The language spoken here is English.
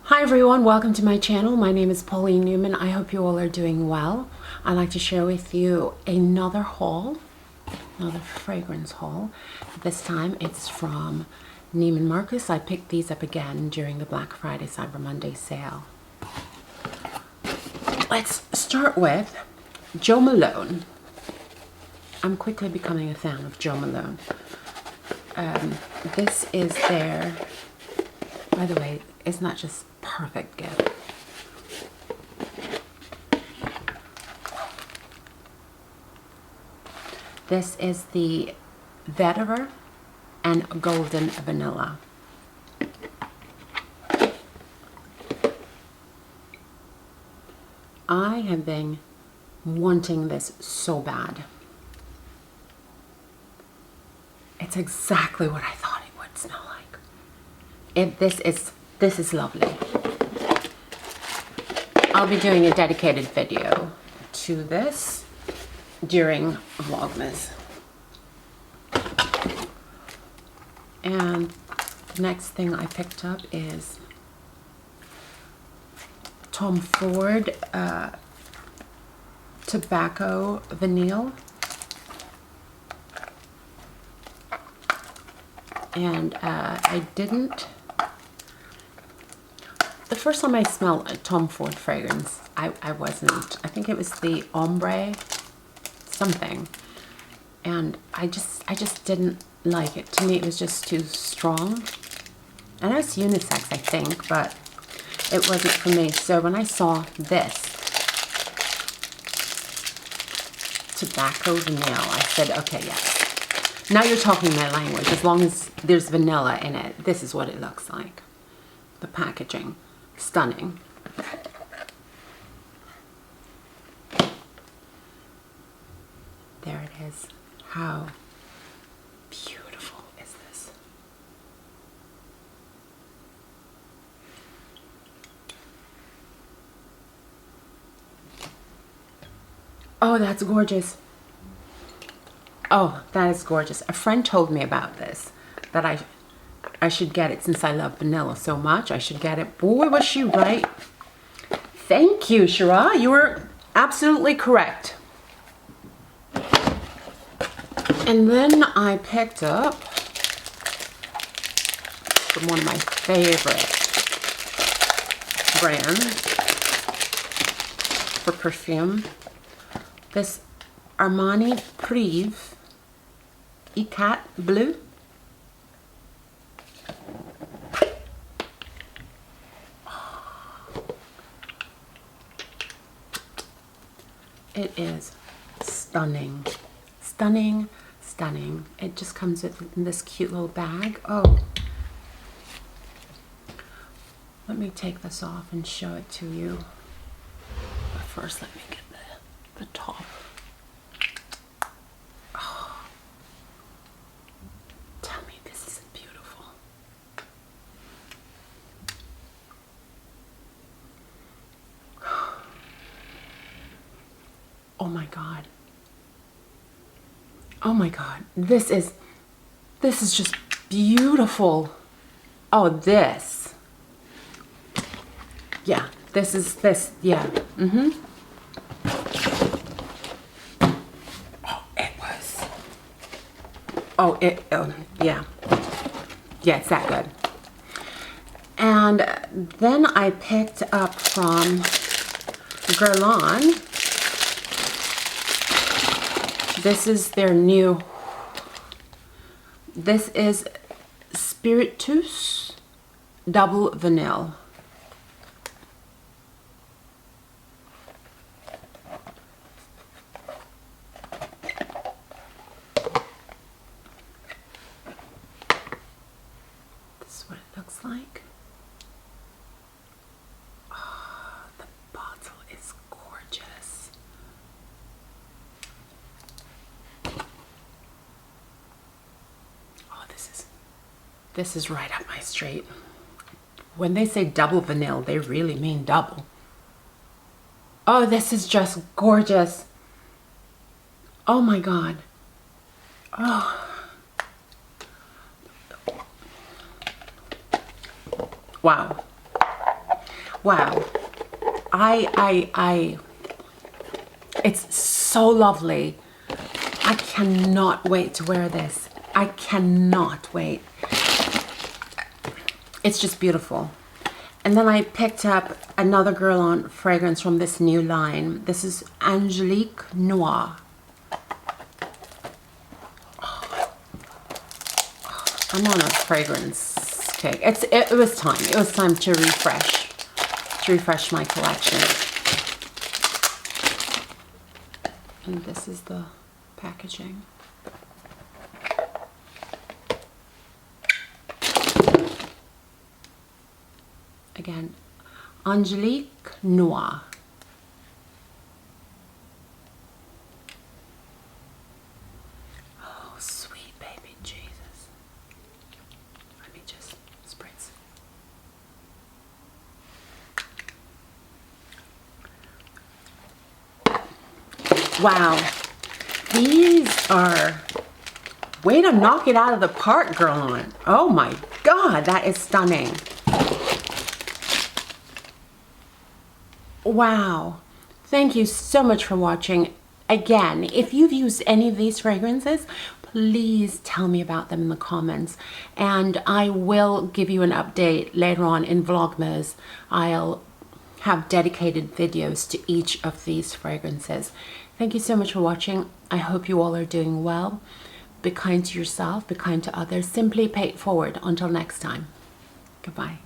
Hi everyone, welcome to my channel. My name is Pauline Newman. I hope you all are doing well. I'd like to share with you another haul, another fragrance haul. This time it's from NEIMAN Marcus. I picked these up again during the Black Friday Cyber Monday sale. Let's start with Jo Malone. I'm quickly becoming a fan of Jo Malone. This is their, by the way, it's not just perfect gift. This is the Vetiver and Golden Vanilla. I have been wanting this so bad. It's exactly what I thought it would smell like. This is lovely. I'll be doing a dedicated video to this during Vlogmas. And the next thing I picked up is Tom Ford Tobacco Vanille. And I didn't... The first time I smelled a Tom Ford fragrance, I wasn't. I think it was the ombre something, and I just didn't like it. To me, it was just too strong. I know it's unisex, I think, but it wasn't for me. So when I saw this tobacco vanille, I said, okay, yes. Now you're talking my language. As long as there's vanilla in it, this is what it looks like. The packaging. Stunning. There it is. How beautiful is this? Oh, that's gorgeous. Oh, that is gorgeous. A friend told me about this, that I should get it since I love vanilla so much. I should get it. Boy, was she right. Thank you, Shira. You were absolutely correct. And then I picked up from one of my favorite brands for perfume, this Armani Prive Ikat Bleu. It is stunning, stunning, stunning. It just comes in this cute little bag. Oh, let me take this off and show it to you. But first, let me get the top. Oh, tell me this isn't beautiful. Oh my God. Oh my God. This is just beautiful. Oh, this. Yeah, this, yeah. Mm-hmm. Yeah. Yeah, it's that good. And then I picked up from Guerlain. This is their new, this is Spiritueuse Double Vanille. This is what it looks like. Oh, the bottle is gorgeous. This is right up my street. When they say double vanille, they really mean double. Oh, this is just gorgeous. Oh my God. Oh. Wow. wow. It's so lovely. I cannot wait to wear this. I cannot wait. It's just beautiful. And then I picked up another Guerlain fragrance from this new line. This is Angelique Noir. I'm on a fragrance kick. It was time. It was time to refresh my collection. And this is the packaging. Again, Angelique Noir. Oh, sweet baby Jesus. Let me just spritz. Wow. These are, way to knock it out of the park, Guerlain. Oh my God, that is stunning. Wow. Thank you so much for watching. Again, if you've used any of these fragrances, please tell me about them in the comments. And I will give you an update later on in Vlogmas. I'll have dedicated videos to each of these fragrances. Thank you so much for watching. I hope you all are doing well. Be kind to yourself, be kind to others. Simply pay it forward. Until next time. Goodbye.